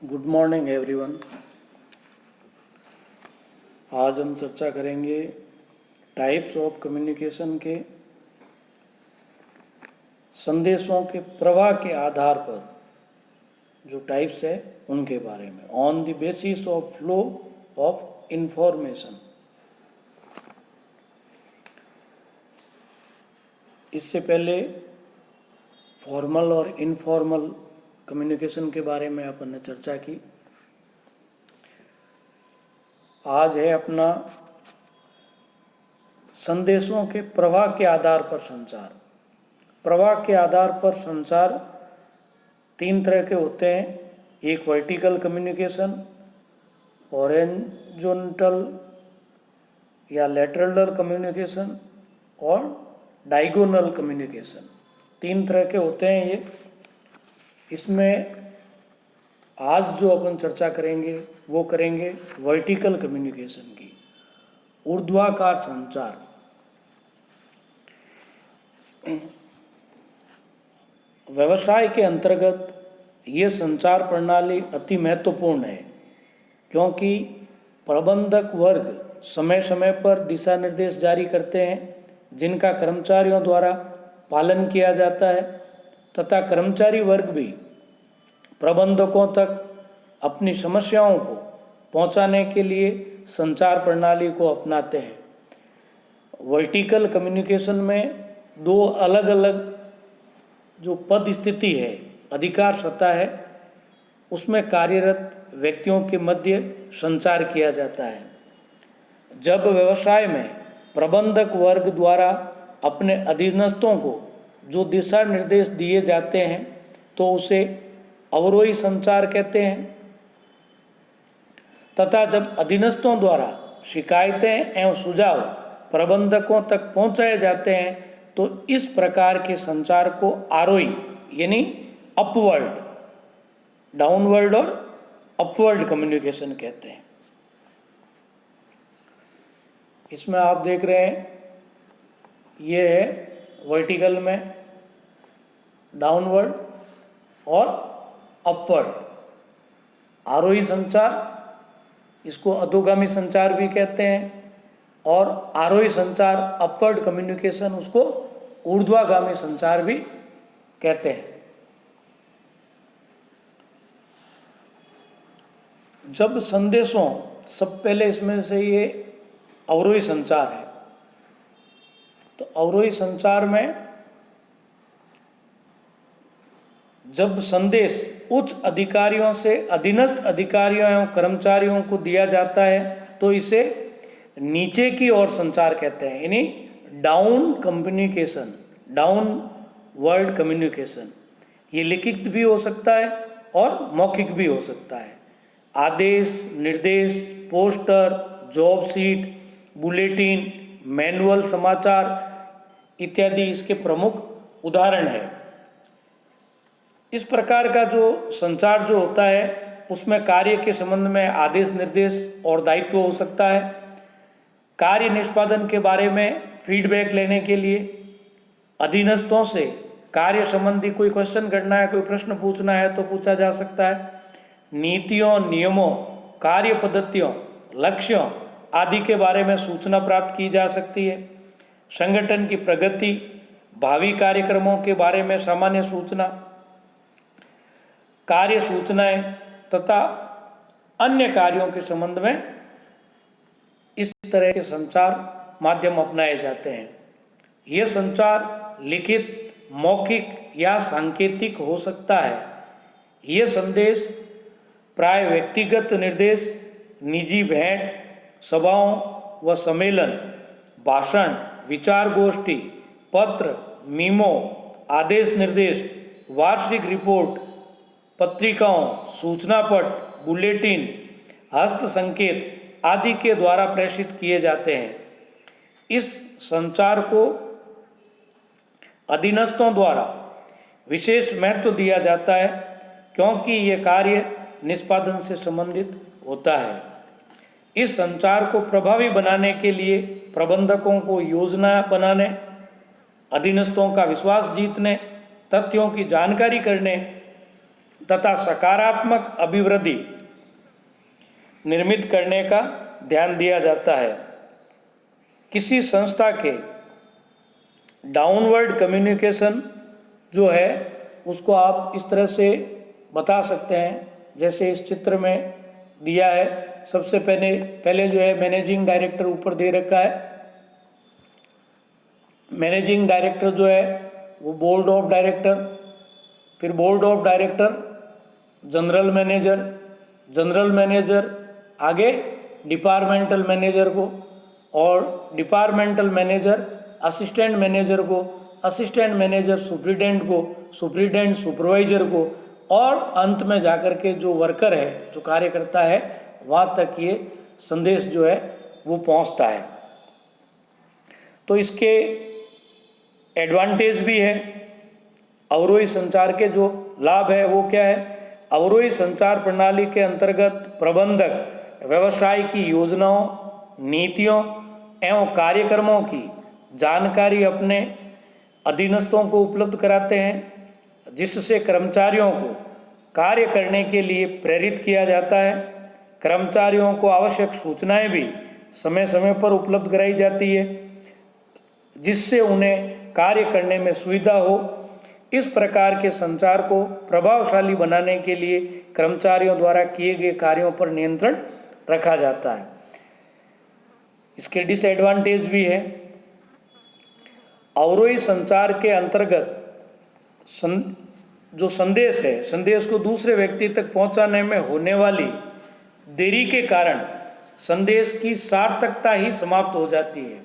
Good morning everyone. आज हम चर्चा करेंगे टाइप्स ऑफ कम्युनिकेशन के संदेशों के प्रवाह के आधार पर जो टाइप्स है उनके बारे में, on the basis of flow of information. इससे पहले फॉर्मल और इनफॉर्मल कम्युनिकेशन के बारे में अपन ने चर्चा की। आज है अपना संदेशों के प्रवाह के आधार पर संचार। प्रवाह के आधार पर संचार तीन तरह के होते हैं। एक वर्टिकल कम्युनिकेशन, हॉरिजॉन्टल या लैटरल कम्युनिकेशन और डायगोनल कम्युनिकेशन। तीन तरह के होते हैं ये। इसमें आज जो अपन चर्चा करेंगे वो करेंगे वर्टिकल कम्युनिकेशन की, ऊर्ध्वाकार संचार। व्यवसाय के अंतर्गत ये संचार प्रणाली अति महत्वपूर्ण है, क्योंकि प्रबंधक वर्ग समय समय पर दिशा निर्देश जारी करते हैं जिनका कर्मचारियों द्वारा पालन किया जाता है, तथा कर्मचारी वर्ग भी प्रबंधकों तक अपनी समस्याओं को पहुंचाने के लिए संचार प्रणाली को अपनाते हैं। वर्टिकल कम्युनिकेशन में दो अलग अलग जो पद स्थिति है, अधिकार सत्ता है, उसमें कार्यरत व्यक्तियों के मध्य संचार किया जाता है। जब व्यवसाय में प्रबंधक वर्ग द्वारा अपने अधीनस्थों को जो दिशा निर्देश दिए जाते हैं तो उसे अवरोही संचार कहते हैं, तथा जब अधीनस्थों द्वारा शिकायतें एवं सुझाव प्रबंधकों तक पहुंचाए जाते हैं तो इस प्रकार के संचार को आरोही यानी अपवर्ड, डाउनवर्ड और अपवर्ड कम्युनिकेशन कहते हैं। इसमें आप देख रहे हैं ये है वर्टिकल में डाउनवर्ड और अपवर्ड। आरोही संचार, इसको अधोगामी संचार भी कहते हैं, और आरोही संचार अपवर्ड कम्युनिकेशन, उसको ऊर्ध्वागामी संचार भी कहते हैं। जब संदेशों, सब पहले इसमें से ये अवरोही संचार है, तो अवरोही संचार में जब संदेश उच्च अधिकारियों से अधीनस्थ अधिकारियों एवं कर्मचारियों को दिया जाता है तो इसे नीचे की ओर संचार कहते हैं, यानी down communication, down word communication. ये लिखित भी हो सकता है और मौखिक भी हो सकता है। आदेश, निर्देश, poster, job seat, bulletin, manual समाचार इत्यादि इसके प्रमुख उदाहरण हैं। इस प्रकार का जो संचार जो होता है उसमें कार्य के संबंध में आदेश, निर्देश और दायित्व हो सकता है। कार्य निष्पादन के बारे में फीडबैक लेने के लिए अधीनस्थों से कार्य संबंधी कोई क्वेश्चन करना है, कोई प्रश्न पूछना है तो पूछा जा सकता है। नीतियों, नियमों, कार्य पद्धतियों, लक्ष्यों आदि के बारे में सूचना प्राप्त की जा सकती है। संगठन की प्रगति, भावी कार्यक्रमों के बारे में सामान्य सूचना, कार्य सूचनाएं तथा अन्य कार्यों के संबंध में इस तरह के संचार माध्यम अपनाए जाते हैं। यह संचार लिखित, मौखिक या सांकेतिक हो सकता है। यह संदेश प्राय व्यक्तिगत निर्देश, निजी भेंट, सभाओं व सम्मेलन, भाषण, विचार गोष्ठी, पत्र, मीमो, आदेश निर्देश, वार्षिक रिपोर्ट, पत्रिकाओं, सूचना पट, बुलेटिन, हस्त संकेत आदि के द्वारा प्रेषित किए जाते हैं। इस संचार को अधीनस्थों द्वारा विशेष महत्व दिया जाता है क्योंकि ये कार्य निष्पादन से संबंधित होता है। इस संचार को प्रभावी बनाने के लिए प्रबंधकों को योजना बनाने, अधीनस्थों का विश्वास जीतने, तथ्यों की जानकारी करने, तथा सकारात्मक अभिवृद्धि निर्मित करने का ध्यान दिया जाता है। किसी संस्था के डाउनवर्ड कम्युनिकेशन जो है उसको आप इस तरह से बता सकते हैं, जैसे इस चित्र में दिया है। सबसे पहले जो है मैनेजिंग डायरेक्टर ऊपर दे रखा है। मैनेजिंग डायरेक्टर जो है वो बोर्ड ऑफ डायरेक्टर, फिर board of director general manager, general manager आगे डिपार्टमेंटल मैनेजर को, और डिपार्टमेंटल मैनेजर असिस्टेंट मैनेजर को, असिस्टेंट मैनेजर सुप्रिटेंडेंट को, सुप्रिटेंडेंट सुपरवाइजर को, और अंत में जाकर के जो वर्कर है, जो कार्य करता है, वहाँ तक ये संदेश जो है वो पहुँचता है। तो इसके एडवांटेज भी है। अवरोही संचार के जो लाभ है वो क्या है? अवरोही संचार प्रणाली के अंतर्गत प्रबंधक व्यवसाय की योजनाओं, नीतियों एवं कार्यक्रमों की जानकारी अपने अधीनस्थों को उपलब्ध कराते हैं, जिससे कर्मचारियों को कार्य करने के लिए प्रेरित किया जाता है। कर्मचारियों को आवश्यक सूचनाएं भी समय समय पर उपलब्ध कराई जाती है, जिससे उन्हें कार्य करने में सुविधा हो। इस प्रकार के संचार को प्रभावशाली बनाने के लिए कर्मचारियों द्वारा किए गए कार्यों पर नियंत्रण रखा जाता है। इसके डिसएडवांटेज भी है। अवरोही संचार के अंतर्गत जो संदेश है, संदेश को दूसरे व्यक्ति तक पहुंचाने में होने वाली देरी के कारण संदेश की सार्थकता ही समाप्त हो जाती है।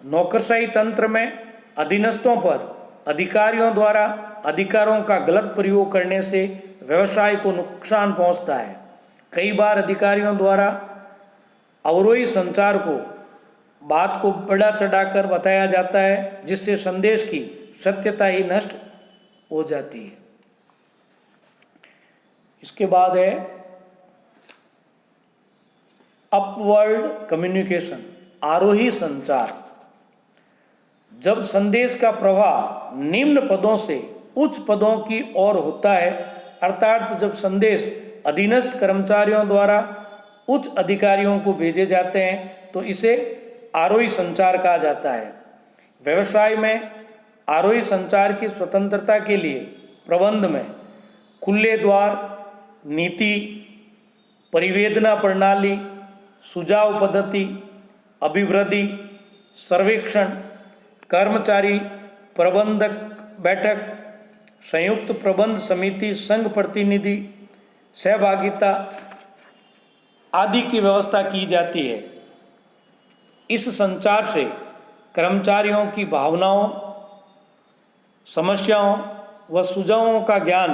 नौकरशाही तंत्र में अधीनस्थों पर अधिकारियों द्वारा अधिकारों का गलत प्रयोग करने से व्यवसाय को नुकसान पहुंचता है। कई बार अधिकारियों द्वारा अवरोही संचार को बात को बढ़ा चढ़ाकर बताया जाता है, जिससे संदेश की सत्यता ही नष्ट हो जाती है। इसके बाद है अपवर्ड कम्युनिकेशन, आरोही संचार। जब संदेश का प्रवाह निम्न पदों से उच्च पदों की ओर होता है, अर्थात जब संदेश अधीनस्थ कर्मचारियों द्वारा उच्च अधिकारियों को भेजे जाते हैं, तो इसे आरोही संचार कहा जाता है। व्यवसाय में आरोही संचार की स्वतंत्रता के लिए प्रबंध में खुले द्वार नीति, परिवेदना प्रणाली, सुझाव पद्धति, अभिवृद्धि सर्वेक्षण, कर्मचारी प्रबंधक बैठक, संयुक्त प्रबंध समिति, संघ प्रतिनिधि सहभागिता आदि की व्यवस्था की जाती है। इस संचार से कर्मचारियों की भावनाओं, समस्याओं व सुझावों का ज्ञान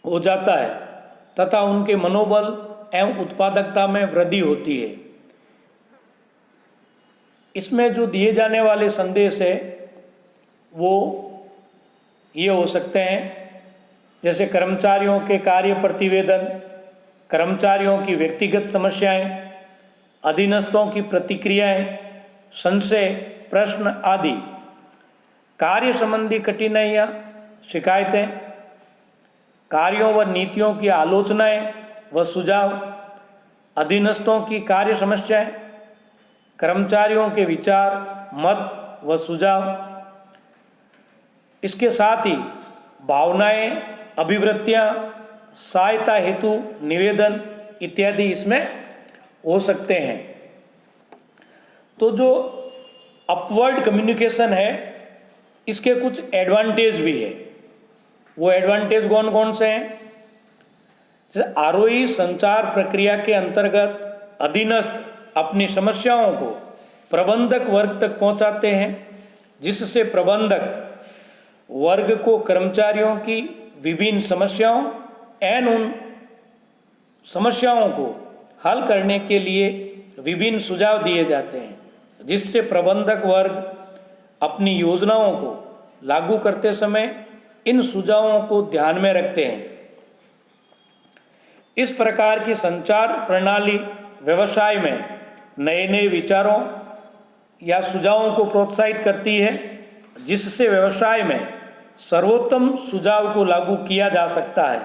हो जाता है तथा उनके मनोबल एवं उत्पादकता में वृद्धि होती है। इसमें जो दिए जाने वाले संदेश है वो ये हो सकते हैं, जैसे कर्मचारियों के कार्य प्रतिवेदन, कर्मचारियों की व्यक्तिगत समस्याएं, अधीनस्थों की प्रतिक्रियाएं, संशय, प्रश्न आदि, कार्य संबंधी कठिनाइयाँ, शिकायतें, कार्यों व नीतियों की आलोचनाएं व सुझाव, अधीनस्थों की कार्य समस्याएं, कर्मचारियों के विचार, मत व सुझाव। इसके साथ ही भावनाएं, अभिवृत्तियां, सहायता हेतु निवेदन इत्यादि इसमें हो सकते हैं। तो जो अपवर्ड कम्युनिकेशन है, इसके कुछ एडवांटेज भी है। वो एडवांटेज कौन कौन से हैं? जैसे आरोही संचार प्रक्रिया के अंतर्गत अधीनस्थ अपनी समस्याओं को प्रबंधक वर्ग तक पहुंचाते हैं, जिससे प्रबंधक वर्ग को कर्मचारियों की विभिन्न समस्याओं एवं उन समस्याओं को हल करने के लिए विभिन्न सुझाव दिए जाते हैं, जिससे प्रबंधक वर्ग अपनी योजनाओं को लागू करते समय इन सुझावों को ध्यान में रखते हैं। इस प्रकार की संचार प्रणाली व्यवसाय में नए नए विचारों या सुझावों को प्रोत्साहित करती है, जिससे व्यवसाय में सर्वोत्तम सुझाव को लागू किया जा सकता है।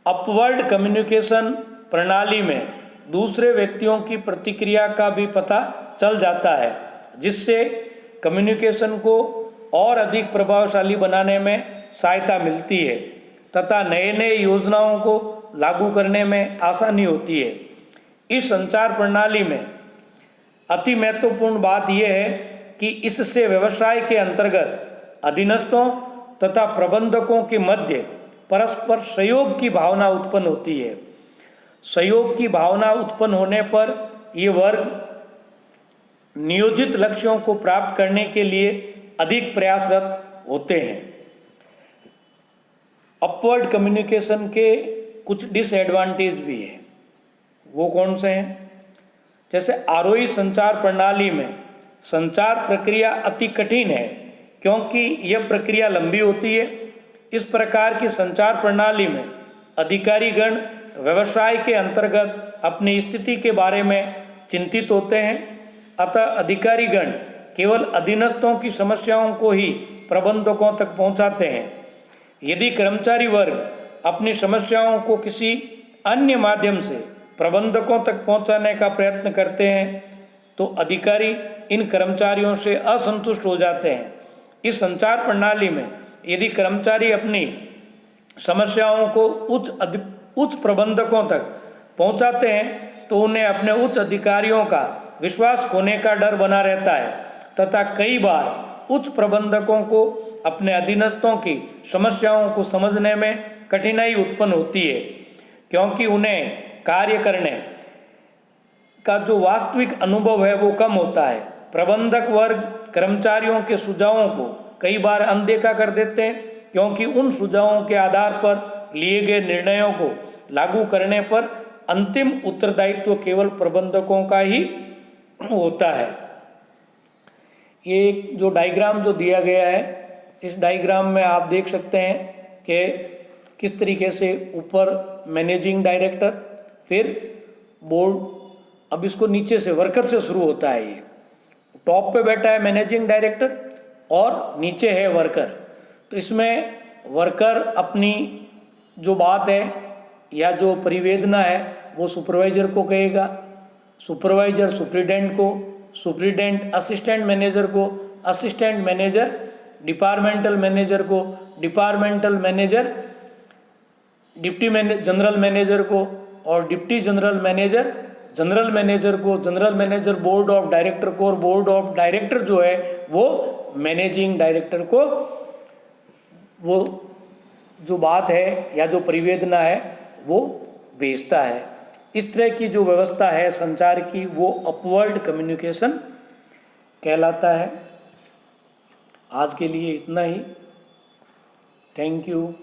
अपवर्ड कम्युनिकेशन प्रणाली में दूसरे व्यक्तियों की प्रतिक्रिया का भी पता चल जाता है, जिससे कम्युनिकेशन को और अधिक प्रभावशाली बनाने में सहायता मिलती है तथा नए नए योजनाओं को लागू करने में आसानी होती है। इस संचार प्रणाली में अति महत्वपूर्ण बात यह है कि इससे व्यवसाय के अंतर्गत अधीनस्थों तथा प्रबंधकों के मध्य परस्पर सहयोग की भावना उत्पन्न होती है। सहयोग की भावना उत्पन्न होने पर ये वर्ग नियोजित लक्ष्यों को प्राप्त करने के लिए अधिक प्रयासरत होते हैं। अपवर्ड कम्युनिकेशन के कुछ डिसएडवांटेज भी हैं। वो कौन से हैं? जैसे आरोही संचार प्रणाली में संचार प्रक्रिया अति कठिन है, क्योंकि यह प्रक्रिया लंबी होती है। इस प्रकार की संचार प्रणाली में अधिकारीगण व्यवसाय के अंतर्गत अपनी स्थिति के बारे में चिंतित होते हैं, अतः अधिकारीगण केवल अधीनस्थों की समस्याओं को ही प्रबंधकों तक पहुंचाते हैं। यदि कर्मचारी वर्ग अपनी समस्याओं को किसी अन्य माध्यम से प्रबंधकों तक पहुंचाने का प्रयत्न करते हैं तो अधिकारी इन कर्मचारियों से असंतुष्ट हो जाते हैं। इस संचार प्रणाली में यदि कर्मचारी अपनी समस्याओं को उच्च प्रबंधकों तक पहुंचाते हैं तो उन्हें अपने उच्च अधिकारियों का विश्वास खोने का डर बना रहता है तथा कई बार उच्च प्रबंधकों को अपने अधीनस्थों की समस्याओं को समझने में कठिनाई उत्पन्न होती है, क्योंकि उन्हें कार्य करने का जो वास्तविक अनुभव है वो कम होता है। प्रबंधक वर्ग कर्मचारियों के सुझावों को कई बार अनदेखा कर देते हैं, क्योंकि उन सुझावों के आधार पर लिए गए निर्णयों को लागू करने पर अंतिम उत्तरदायित्व केवल प्रबंधकों का ही होता है। ये जो डायग्राम जो दिया गया है, इस डायग्राम में आप देख सकते हैं कि किस तरीके से ऊपर मैनेजिंग डायरेक्टर, फिर बोर्ड, अब इसको नीचे से वर्कर से शुरू होता है। ये टॉप पे बैठा है मैनेजिंग डायरेक्टर और नीचे है वर्कर। तो इसमें वर्कर अपनी जो बात है या जो परिवेदना है वो सुपरवाइजर को कहेगा, सुपरवाइजर सुप्रिटेंडेंट को, सुप्रिटेंडेंट असिस्टेंट मैनेजर को, असिस्टेंट मैनेजर डिपार्टमेंटल मैनेजर को, departmental manager deputy general manager को, और डिप्टी जनरल मैनेजर को, general manager board of director को, और बोर्ड ऑफ डायरेक्टर जो है वो मैनेजिंग डायरेक्टर को वो जो बात है या जो परिवेदना है वो भेजता है। इस तरह की जो व्यवस्था है संचार की वो अपवर्ड कम्युनिकेशन कहलाता है। आज के लिए इतना ही। Thank you.